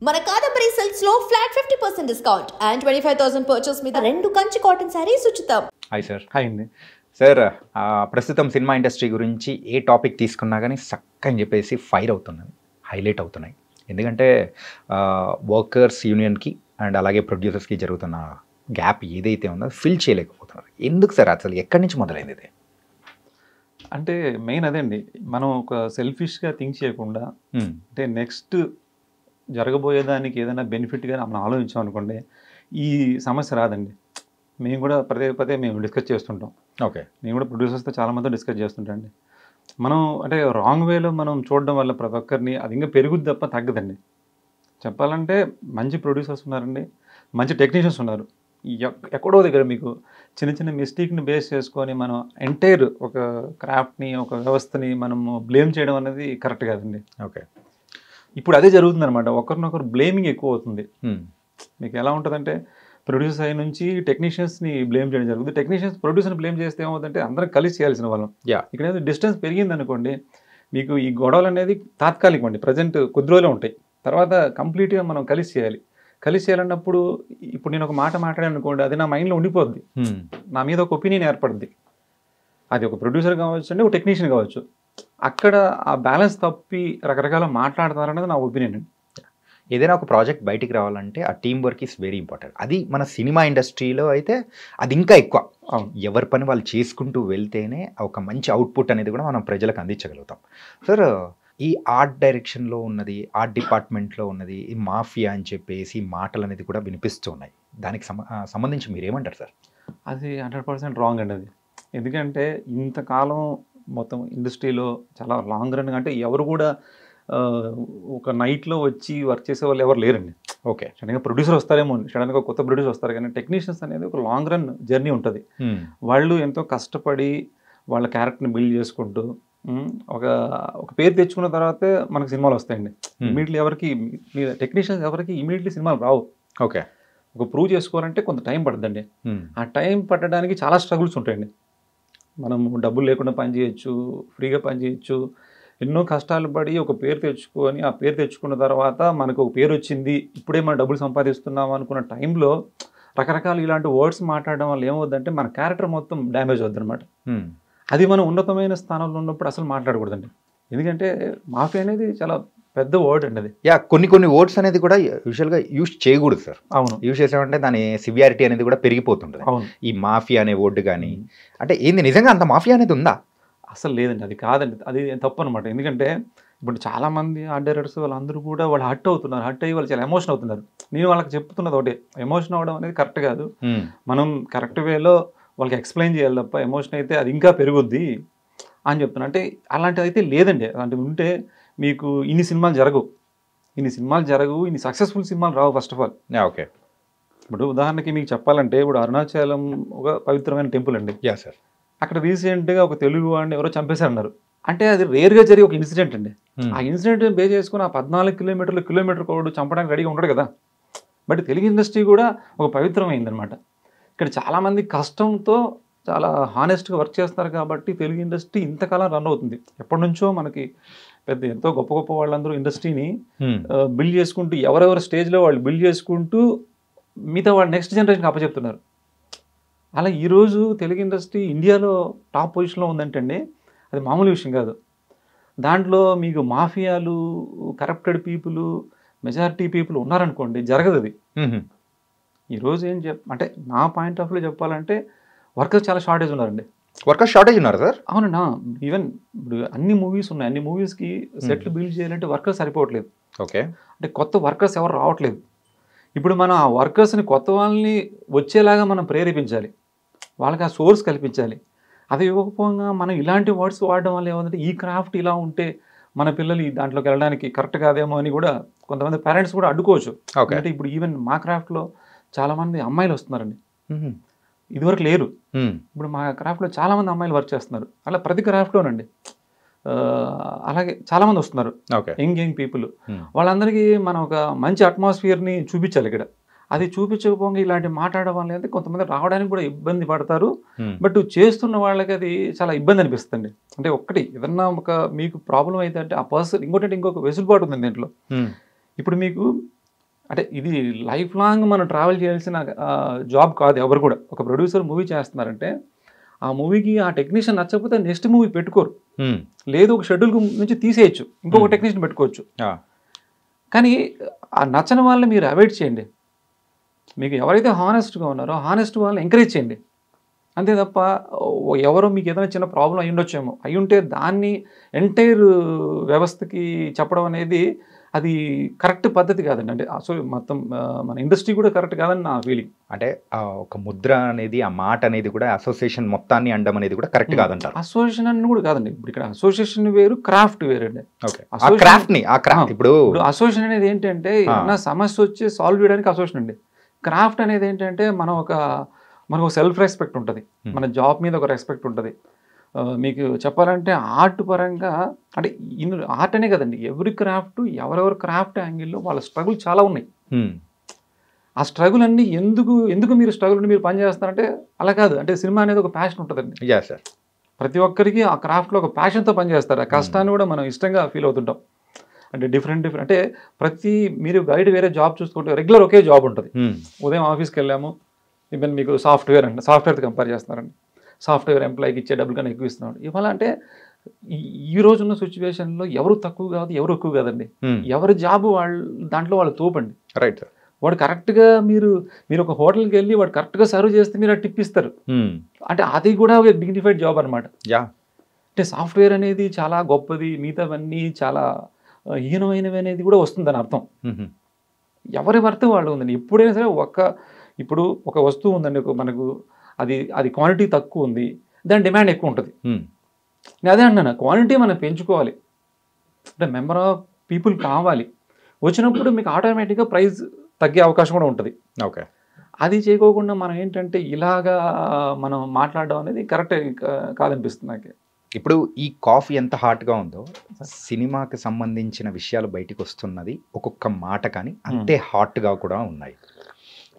మన కాదంబరి సిల్క్స్ లో flat 50% discount and 25,000 purchase మీద 2 కంచి కాటన్ సారీస్ ఉచితం. Hi sir. హాయ్ అండి. సార్ ప్రస్తుతం సినిమా ఇండస్ట్రీ గురించి ఏ టాపిక్ తీసుకున్నా కానీ అని చెప్పేసి ఫైర్ అవుతున్నది, హైలైట్ అవుతున్నాయి. ఎందుకంటే వర్కర్స్ యూనియన్కి అండ్ అలాగే ప్రొడ్యూసర్స్కి జరుగుతున్న గ్యాప్ ఏదైతే ఉందో ఫిల్ చేయలేకపోతున్నారు. ఎందుకు సార్, అసలు ఎక్కడి నుంచి మొదలైంది ఇది? అంటే మెయిన్ అదే అండి, మనం ఒక సెల్ఫిష్గా థింక్ చేయకుండా అంటే నెక్స్ట్ జరగబోయేదానికి ఏదైనా బెనిఫిట్గా మనం ఆలోచించాం అనుకోండి, ఈ సమస్య రాదండి. మేము కూడా పదే పదే మేము డిస్కస్ చేస్తుంటాం. ఓకే, నేను కూడా ప్రొడ్యూసర్స్తో చాలామంది డిస్కస్ చేస్తుంటాం అండి. మనం అంటే రాంగ్ వేలో మనం చూడడం వల్ల ప్రతి ఒక్కరిని అది ఇంకా పెరుగుద్ది తప్ప తగ్గదండి. చెప్పాలంటే మంచి ప్రొడ్యూసర్స్ ఉన్నారండి, మంచి టెక్నీషియన్స్ ఉన్నారు. ఎక్కడో దగ్గర మీకు చిన్న చిన్న మిస్టేక్ని బేస్ చేసుకొని మనం ఎంటైర్ ఒక క్రాఫ్ట్ని, ఒక వ్యవస్థని మనము బ్లేమ్ చేయడం అనేది కరెక్ట్ కాదండి. ఓకే, ఇప్పుడు అదే జరుగుతుంది అనమాట. ఒకరినొకరు బ్లేమింగ్ ఎక్కువ అవుతుంది. మీకు ఎలా ఉంటుందంటే ప్రొడ్యూసర్ సైడ్ నుంచి టెక్నీషియన్స్ని బ్లేమ్ చేయడం జరుగుతుంది. టెక్నీషియన్స్ ప్రొడ్యూసర్ని బ్లేమ్ చేస్తే ఏమవుతుందంటే అందరం కలిసి చేయాల్సిన వాళ్ళం. ఇక్కడ ఏదో డిస్టెన్స్ పెరిగింది అనుకోండి, మీకు ఈ గొడవలు అనేది తాత్కాలికం అండి, ప్రజెంట్ కొద్ది రోజులే ఉంటాయి. తర్వాత కంప్లీట్గా మనం కలిసి చేయాలి. కలిసి చేయాలన్నప్పుడు ఇప్పుడు నేను ఒక మాట మాట్లాడాను అనుకోండి, అది నా మైండ్లో ఉండిపోద్ది, నా మీద ఒక ఒపీనియన్ ఏర్పడుద్ది. అది ఒక ప్రొడ్యూసర్ కావచ్చు అండి, ఒక టెక్నీషియన్ కావచ్చు. అక్కడ ఆ బ్యాలెన్స్ తప్పి రకరకాల మాట్లాడతారనేది నా ఒపీనియన్ అండి. ఏదైనా ఒక ప్రాజెక్ట్ బయటికి రావాలంటే ఆ team work is very important. అది మన సినిమా ఇండస్ట్రీలో అయితే అది ఇంకా ఎక్కువ. ఎవరి పని వాళ్ళు చేసుకుంటూ వెళ్తేనే ఒక మంచి అవుట్పుట్ అనేది కూడా మనం ప్రజలకు అందించగలుగుతాం. సార్, ఈ ఆర్ట్ డైరెక్షన్లో ఉన్నది, ఆర్ట్ డిపార్ట్మెంట్లో ఉన్నది, ఈ మాఫియా అని చెప్పేసి మాటలు అనేది కూడా వినిపిస్తూ ఉన్నాయి. దానికి సంబంధించి మీరేమంటారు సార్? అది 100% రాంగ్ అండి. అది ఎందుకంటే ఇంతకాలం మొత్తం ఇండస్ట్రీలో చాలా లాంగ్ రన్ అంటే ఎవరు కూడా ఒక నైట్లో వచ్చి వర్క్ చేసే వాళ్ళు ఎవరు లేరండి. ఓకే, సడన్గా ప్రొడ్యూసర్ వస్తారేమో, సడన్గా కొత్త ప్రొడ్యూసర్ వస్తారు, కానీ టెక్నీషియన్స్ అనేది ఒక లాంగ్ రన్ జర్నీ ఉంటుంది. వాళ్ళు ఎంతో కష్టపడి వాళ్ళ క్యారెక్టర్ని బిల్డ్ చేసుకుంటూ ఒక పేరు తెచ్చుకున్న తర్వాతే మనకు సినిమాలు వస్తాయండి. ఇమీడియట్లీ ఎవరికి టెక్నీషియన్స్ ఎవరికి ఇమీడియట్లీ సినిమాలు రావు. ఓకే, ఒక ప్రూవ్ చేసుకోవాలంటే కొంత టైం పడుతుందండి. ఆ టైం పట్టడానికి చాలా స్ట్రగుల్స్ ఉంటాయండి. మనము డబ్బులు లేకుండా పని చేయొచ్చు, ఫ్రీగా పని చేయొచ్చు, ఎన్నో కష్టాలు పడి ఒక పేరు తెచ్చుకొని ఆ పేరు తెచ్చుకున్న తర్వాత మనకు ఒక పేరు వచ్చింది, ఇప్పుడే మనం డబ్బులు సంపాదిస్తున్నాం అనుకున్న టైంలో రకరకాల ఇలాంటి వర్డ్స్ మాట్లాడడం వల్ల ఏమవుద్దంటే మన క్యారెక్టర్ మొత్తం డ్యామేజ్ అవుద్ది అనమాట. అది మనం ఉన్నతమైన స్థానంలో ఉన్నప్పుడు అసలు మాట్లాడకూడదండి. ఎందుకంటే మాఫియా అనేది చాలా పెద్ద వర్డ్ అండి. అది కొన్ని వర్డ్స్ అనేది కూడా యూజువల్గా యూజ్ చేయకూడదు సార్. అవును, యూజ్ చేసామంటే దాని సివియారిటీ అనేది కూడా పెరిగిపోతుంటుంది. అవును, ఈ మాఫియా అనే వర్డ్ కానీ అంటే ఏంది, నిజంగా అంత మాఫియా అనేది ఉందా? అసలు లేదండి, అది కాదండి, అది తప్పు అనమాట. ఎందుకంటే ఇప్పుడు చాలామంది ఆర్ట్ డైరెక్టర్స్ వాళ్ళందరూ కూడా వాళ్ళు హర్ట్ అవుతున్నారు, హర్ట్ అయ్యి వాళ్ళు చాలా ఎమోషన్ అవుతున్నారు. నేను వాళ్ళకి చెప్తున్నది ఒకటే, ఎమోషన్ అవ్వడం అనేది కరెక్ట్ కాదు. మనం కరెక్ట్ వేలో వాళ్ళకి ఎక్స్ప్లెయిన్ చేయాలి తప్ప ఎమోషన్ అయితే అది ఇంకా పెరుగుద్ది అని చెప్తున్నా. అంటే అలాంటిది అయితే లేదండి. అలాంటివి ఉంటే మీకు ఇన్ని సినిమాలు జరగవు, ఇన్ని సక్సెస్ఫుల్ సినిమాలు రావు ఫస్ట్ ఆఫ్ ఆల్. ఓకే, ఇప్పుడు ఉదాహరణకి మీకు చెప్పాలంటే ఇప్పుడు అరుణాచలం ఒక పవిత్రమైన టెంపుల్ అండి. సార్, అక్కడ రీసెంట్గా ఒక తెలుగు వాడిని ఎవరో చంపేశారన్నారు. అంటే అది రేర్గా జరిగే ఒక ఇన్సిడెంట్ అండి. ఆ ఇన్సిడెంట్ బేస్ చేసుకుని ఆ 14 కిలోమీటర్ కోడు చంపడానికి రెడీగా ఉంటాడు కదా. బట్ తెలుగు ఇండస్ట్రీ కూడా ఒక పవిత్రమైందనమాట. ఇక్కడ చాలామంది కష్టంతో చాలా హానెస్ట్గా వర్క్ చేస్తారు కాబట్టి తెలుగు ఇండస్ట్రీ ఇంతకాలం రన్ అవుతుంది. ఎప్పటి నుంచో మనకి ఎంతో గొప్ప గొప్ప వాళ్ళందరూ ఇండస్ట్రీని బిల్డ్ చేసుకుంటూ ఎవరెవరి స్టేజ్లో వాళ్ళు బిల్డ్ చేసుకుంటూ మిగతా వాళ్ళు నెక్స్ట్ జనరేషన్కి అప్పచెప్తున్నారు. అలా ఈరోజు తెలుగు ఇండస్ట్రీ ఇండియాలో టాప్ పొజిషన్లో ఉందంటే అండి అది మామూలు విషయం కాదు. దాంట్లో మీకు మాఫియాలు, కరప్టెడ్ పీపుల్, మెజారిటీ పీపుల్ ఉన్నారనుకోండి, జరగదు అది. ఈరోజు అంటే నా పాయింట్ ఆఫ్ వ్యూ చెప్పాలంటే వర్కర్స్ చాలా షార్టేజ్ ఉన్నారండి. వర్కర్స్ షార్టేజ్ ఉన్నారు సార్? అవునన్నా. ఈవెన్ ఇప్పుడు అన్ని మూవీస్ ఉన్నాయి, అన్ని మూవీస్కి సెట్లు బిల్డ్ చేయాలంటే వర్కర్స్ సరిపోవట్లేదు. ఓకే, అంటే కొత్త వర్కర్స్ ఎవరు రావట్లేదు. ఇప్పుడు మనం ఆ వర్కర్స్ని కొత్త వాళ్ళని వచ్చేలాగా మనం ప్రేరేపించాలి, వాళ్ళకి ఆ సోర్స్ కల్పించాలి. అది ఇవ్వకపోగా మనం ఇలాంటి వర్డ్స్ వాడడం వల్ల ఏమంటే ఈ క్రాఫ్ట్ ఇలా ఉంటే మన పిల్లలు దాంట్లోకి వెళ్ళడానికి కరెక్ట్ కాదేమో అని కూడా కొంతమంది పేరెంట్స్ కూడా అడ్డుకోవచ్చు. అంటే ఇప్పుడు ఈవెన్ మా క్రాఫ్ట్లో చాలామంది అమ్మాయిలు వస్తున్నారండి, ఇదివరకు లేరు. ఇప్పుడు మా క్రాఫ్ట్లో చాలామంది అమ్మాయిలు వర్క్ చేస్తున్నారు. అలా ప్రతి క్రాఫ్ట్లోనండి అలాగే చాలామంది వస్తున్నారు, యంగ్ పీపుల్. వాళ్ళందరికీ మనం ఒక మంచి అట్మాస్ఫియర్ని చూపించాలి ఇక్కడ. అది చూపించకపోగా ఇలాంటి మాట్లాడడం వల్ల అయితే కొంతమంది రావడానికి కూడా ఇబ్బంది పడతారు. బట్ చేస్తున్న వాళ్ళకి అది చాలా ఇబ్బంది అనిపిస్తుంది. అంటే ఒక్కటి ఏదన్నా ఒక మీకు ప్రాబ్లం అయితే అంటే ఆ పర్సన్ ఇంకొక వెసులుబాటు ఉంది దీంట్లో. ఇప్పుడు మీకు అంటే ఇది లైఫ్ లాంగ్ మనం ట్రావెల్ చేయాల్సిన జాబ్ కాదు. ఎవరు కూడా ఒక ప్రొడ్యూసర్ మూవీ చేస్తున్నారంటే ఆ మూవీకి ఆ టెక్నీషియన్ నచ్చకపోతే నెక్స్ట్ మూవీ పెట్టుకోరు. లేదు ఒక షెడ్యూల్ నుంచి తీసేయచ్చు, ఇంకొక టెక్నీషియన్ పెట్టుకోవచ్చు. కానీ ఆ నచ్చని వాళ్ళని మీరు అవాయిడ్ చేయండి. మీకు ఎవరైతే హానెస్ట్గా ఉన్నారో హానెస్ట్ వాళ్ళని ఎంకరేజ్ చేయండి. అంతే తప్ప ఎవరో మీకు ఏదైనా చిన్న ప్రాబ్లం అయి ఉండొచ్చేమో, అయి ఉంటే దాన్ని ఎంటైర్ వ్యవస్థకి చెప్పడం అనేది అది కరెక్ట్ పద్ధతి కాదండి. అంటే అసలు మొత్తం మన ఇండస్ట్రీ కూడా కరెక్ట్ కాదని నా ఫీలింగ్. అంటే ఒక ముద్ర అనేది, ఆ మాట అనేది కూడా అసోసియేషన్ మొత్తాన్ని అండం అనేది కూడా కరెక్ట్ కాదంటారు. అసోసియేషన్ అని కూడా కాదండి. ఇప్పుడు ఇక్కడ అసోసియేషన్ వేరు, క్రాఫ్ట్ వేరండి. ఇప్పుడు అసోసియేషన్ అనేది ఏంటంటే ఏదైనా సమస్య వచ్చి సాల్వ్ చేయడానికి అసోసియేషన్ అండి. క్రాఫ్ట్ అనేది ఏంటంటే మనకు సెల్ఫ్ రెస్పెక్ట్ ఉంటుంది, మన జాబ్ మీద ఒక రెస్పెక్ట్ ఉంటుంది. మీకు చెప్పాలంటే ఆర్ట్ పరంగా అంటే ఆర్ట్ అనే కదండి, ఎవరి క్రాఫ్ట్ ఎవరెవరి క్రాఫ్ట్ యాంగిల్లో వాళ్ళ స్ట్రగుల్ చాలా ఉన్నాయి. ఆ స్ట్రగుల్ అన్ని ఎందుకు మీరు స్ట్రగుల్ మీరు పని చేస్తారంటే అలా కాదు. అంటే సినిమా అనేది ఒక ప్యాషన్ ఉంటుందండి. ప్రతి ఒక్కరికి ఆ క్రాఫ్ట్లో ఒక ప్యాషన్తో పనిచేస్తారు. ఆ కష్టాన్ని కూడా మనం ఇష్టంగా ఫీల్ అవుతుంటాం. అంటే డిఫరెంట్ అంటే మీరు బయట వేరే జాబ్ చూసుకుంటే రెగ్యులర్ ఒకే జాబ్ ఉంటుంది. ఉదయం ఆఫీస్కి వెళ్ళాము, ఈవెన్ మీకు సాఫ్ట్వేర్ అండి, సాఫ్ట్వేర్తో కంపేర్ చేస్తున్నారండి. సాఫ్ట్వేర్ ఎంప్లాయీకి ఇచ్చే డబ్బులు కన్నా ఎక్కువ ఇస్తున్నాడు. ఇవాళ అంటే ఈ రోజున్న సిచ్యువేషన్లో ఎవరు తక్కువ కాదు, ఎవరు ఎక్కువ కాదండి. ఎవరి జాబ్ దాంట్లో వాళ్ళు తోపండి. రైట్. వాడు కరెక్ట్గా మీరు ఒక హోటల్కి వెళ్ళి వాడు కరెక్ట్గా సర్వ్ చేస్తే మీరు టిప్ ఇస్తారు. అంటే అది కూడా ఒక డిగ్నిఫైడ్ జాబ్ అనమాట. అంటే సాఫ్ట్వేర్ అనేది చాలా గొప్పది, మిగతావన్నీ చాలా హీనమైనవి అనేది కూడా వస్తుందని అర్థం. ఎవరి వర్త్ వాళ్ళు ఉందండి. ఎప్పుడైనా సరే ఇప్పుడు ఒక వస్తువు ఉందండి, మనకు అది క్వాంటిటీ తక్కువ ఉంది, దాని డిమాండ్ ఎక్కువ ఉంటుంది. నేను అదే అన్నాను, క్వాంటిటీ మనం పెంచుకోవాలి. అంటే మెంబర్ ఆఫ్ పీపుల్ కావాలి, వచ్చినప్పుడు మీకు ఆటోమేటిక్గా ప్రైస్ తగ్గే అవకాశం కూడా ఉంటుంది. ఓకే. అది చేయకోకుండా మనం ఏంటంటే ఇలాగా మనం మాట్లాడడం అనేది కరెక్ట్ కాదనిపిస్తుంది నాకు. ఇప్పుడు ఈ కాఫీ ఎంత హాట్గా ఉందో, సినిమాకి సంబంధించిన విషయాలు బయటికి వస్తున్నది ఒక్కొక్క మాట కానీ అంతే హాట్గా కూడా ఉన్నాయి.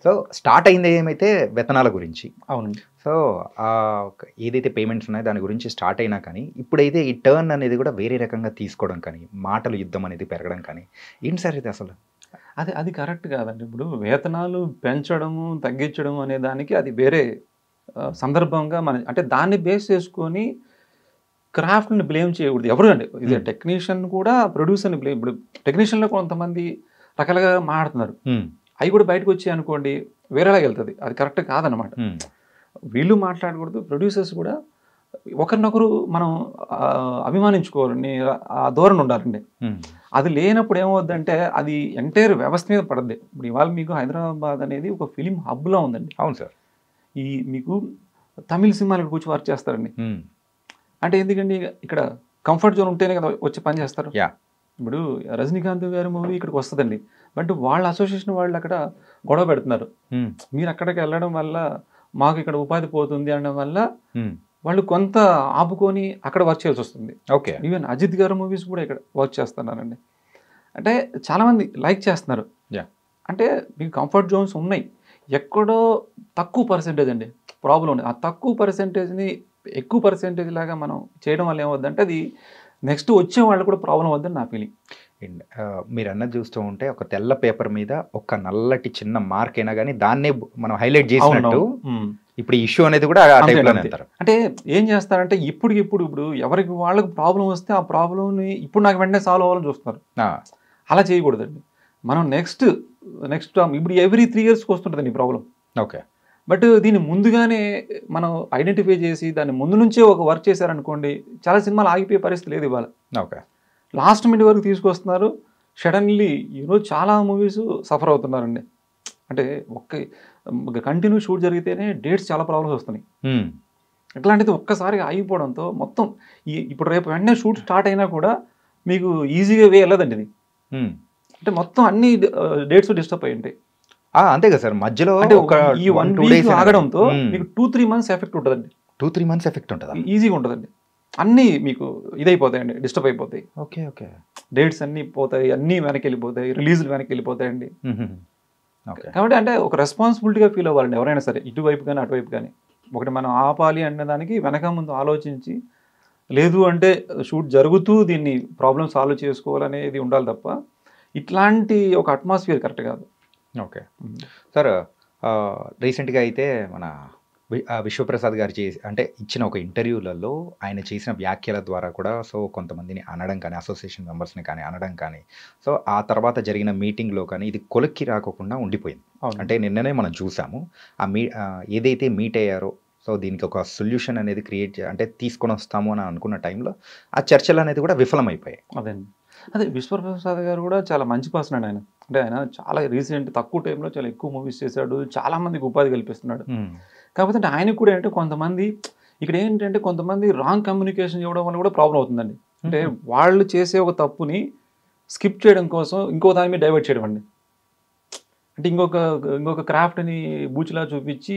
సో స్టార్ట్ అయింది ఏమైతే వేతనాల గురించి. అవునండి. సో ఏదైతే పేమెంట్స్ ఉన్నాయో దాని గురించి స్టార్ట్ అయినా కానీ ఇప్పుడైతే ఈ టర్న్ అనేది కూడా వేరే రకంగా తీసుకోవడం కానీ, మాటలు యుద్ధం అనేది పెరగడం కానీ ఏంటి సార్ ఇది అసలు? అది కరెక్ట్ కాదండి. ఇప్పుడు వేతనాలు పెంచడము తగ్గించడం అనే దానికి అది వేరే సందర్భంగా అంటే దాన్ని బేస్ చేసుకొని క్రాఫ్ట్ని బ్లేమ్ చేయకూడదు ఎవరు అండి. ఇది టెక్నీషియన్ కూడా ప్రొడ్యూసర్ని బ్లేమ్. ఇప్పుడు టెక్నీషియన్లో కొంతమంది రకాలుగా మాట్లాడుతున్నారు, అవి కూడా బయటకు వచ్చాయి అనుకోండి వేరేలాగా వెళ్తుంది. అది కరెక్ట్ కాదనమాట. వీళ్ళు మాట్లాడకూడదు, ప్రొడ్యూసర్స్ కూడా ఒకరినొకరు మనం అభిమానించుకోవాలని ఆ ధోరణి ఉండాలండి. అది లేనప్పుడు ఏమవుద్దంటే అది ఎంటైర్ వ్యవస్థ మీద పడద్ది. ఇప్పుడు ఇవాళ మీకు హైదరాబాద్ అనేది ఒక ఫిలిం హబ్లా ఉందండి. అవును సార్. మీకు తమిళ సినిమాలకు కూర్చొని వర్క్ చేస్తారండి. అంటే ఎందుకండి ఇక్కడ కంఫర్ట్ జోన్ ఉంటేనే కదా వచ్చి పని చేస్తారు. ఇప్పుడు రజనీకాంత్ గారి మూవీ ఇక్కడికి వస్తుందండి, బట్ వాళ్ళ అసోసియేషన్ వాళ్ళు అక్కడ గొడవ పెడుతున్నారు. మీరు అక్కడికి వెళ్ళడం వల్ల మాకు ఇక్కడ ఉపాధి పోతుంది అనడం వల్ల వాళ్ళు కొంత ఆపుకొని అక్కడ వర్క్ చేయాల్సి వస్తుంది. ఓకే. ఈవెన్ అజిత్ గారి మూవీస్ కూడా ఇక్కడ వర్క్ చేస్తున్నారండి. అంటే చాలామంది లైక్ చేస్తున్నారు. అంటే మీకు కంఫర్ట్ జోన్స్ ఉన్నాయి, ఎక్కడో తక్కువ పర్సెంటేజ్ అండి ప్రాబ్లం ఉంది. ఆ తక్కువ పర్సెంటేజ్ని ఎక్కువ పర్సెంటేజ్ లాగా మనం చేయడం వల్ల ఏమవుద్దంటే అది నెక్స్ట్ వచ్చే వాళ్ళు కూడా ప్రాబ్లం అవుద్దని నా ఫీలింగ్. మీరు అన్నది చూస్తూ ఉంటే ఒక తెల్ల పేపర్ మీద ఒక నల్లటి చిన్న మార్క్ అయినా కానీ దాన్నే మనం హైలైట్ చేసినట్టు ఇప్పుడు ఇష్యూ అనేది కూడా అంటే ఏం చేస్తారంటే ఇప్పుడు ఎవరికి వాళ్ళకి ప్రాబ్లం వస్తే ఆ ప్రాబ్లంని ఇప్పుడు నాకు వెంటనే సాల్వ్ అవ్వాలని చూస్తున్నారు. అలా చేయకూడదండి. మనం నెక్స్ట్ ఇప్పుడు ఎవ్రీ 3 yearsకి వస్తుంటుందండి ఈ ప్రాబ్లం. ఓకే. బట్ దీన్ని ముందుగానే మనం ఐడెంటిఫై చేసి దాన్ని ముందు నుంచే ఒక వర్క్ చేశారనుకోండి చాలా సినిమాలు ఆగిపోయే పరిస్థితి లేదు ఇవాళ. ఓకే. లాస్ట్ మినిట్ వరకు తీసుకొస్తున్నారు, సడన్లీ ఈరోజు చాలా మూవీస్ సఫర్ అవుతున్నారండి. అంటే ఒక కంటిన్యూ షూట్ జరిగితేనే డేట్స్ చాలా ప్రాబ్లమ్స్ వస్తున్నాయి. ఇట్లాంటిది ఒక్కసారిగా ఆగిపోవడంతో మొత్తం ఇప్పుడు రేపు వెంటనే షూట్ స్టార్ట్ అయినా కూడా మీకు ఈజీగా వెళ్ళదండి ఇది. అంటే మొత్తం అన్ని డేట్స్ డిస్టర్బ్ అయ్యి ఉంటాయి. అంతే కదా సార్. మధ్యలో ఈ 1 week ఆగడంతో మీకు 2-3 months ఎఫెక్ట్ ఉంటుందండి. 2-3 months ఎఫెక్ట్ ఉంటుందా? ఈజీగా ఉంటుందండి. అన్నీ మీకు ఇదైపోతాయండి, డిస్టర్బ్ అయిపోతాయి. ఓకే. ఓకే. డేట్స్ అన్నీ పోతాయి, అన్నీ వెనక్కి వెళ్ళిపోతాయి, రిలీజ్లు వెనక్కి వెళ్ళిపోతాయండి. కాబట్టి అంటే ఒక రెస్పాన్సిబిలిటీగా ఫీల్ అవ్వాలండి ఎవరైనా సరే, ఇటువైపు కానీ అటువైపు కానీ. ఒకటి మనం ఆపాలి అన్నదానికి వెనక ముందు ఆలోచించి, లేదు అంటే షూట్ జరుగుతూ దీన్ని ప్రాబ్లమ్ సాల్వ్ చేసుకోవాలనేది ఉండాలి తప్ప ఇట్లాంటి ఒక అట్మాస్ఫియర్ కరెక్ట్ కాదు. ఓకే సార్, రీసెంట్గా అయితే మన విశ్వప్రసాద్ గారు అంటే ఇచ్చిన ఒక ఇంటర్వ్యూలలో ఆయన చేసిన వ్యాఖ్యల ద్వారా కూడా సో కొంతమందిని అనడం కానీ, అసోసియేషన్ మెంబర్స్ని కానీ అనడం కానీ, సో ఆ తర్వాత జరిగిన మీటింగ్లో కానీ ఇది కొలిక్కి రాకోకుండా ఉండిపోయింది. అంటే నిన్ననే మనం చూసాము ఏదైతే మీట్ అయ్యారో సో దీనికి ఒక సొల్యూషన్ అనేది అంటే తీసుకొని వస్తాము అని అనుకున్న టైంలో ఆ చర్చలు అనేది కూడా విఫలమైపోయాయి. అదే విశ్వప్రసాద్ గారు కూడా చాలా మంచి పర్సన్ అండి ఆయన. అంటే ఆయన చాలా రీసెంట్ తక్కువ టైంలో చాలా ఎక్కువ మూవీస్ చేశాడు, చాలా మందికి ఉపాధి కల్పిస్తున్నాడు. కాకపోతే ఆయనకు కూడా ఏంటంటే కొంతమంది ఇక్కడ ఏంటంటే కొంతమంది రాంగ్ కమ్యూనికేషన్ ఇవ్వడం వల్ల కూడా ప్రాబ్లం అవుతుందండి. అంటే వాళ్ళు చేసే ఒక తప్పుని స్కిప్ చేయడం కోసం ఇంకో దాని మీద డైవర్ట్ చేయడం అండి. అంటే ఇంకొక క్రాఫ్ట్ని బూచిలా చూపించి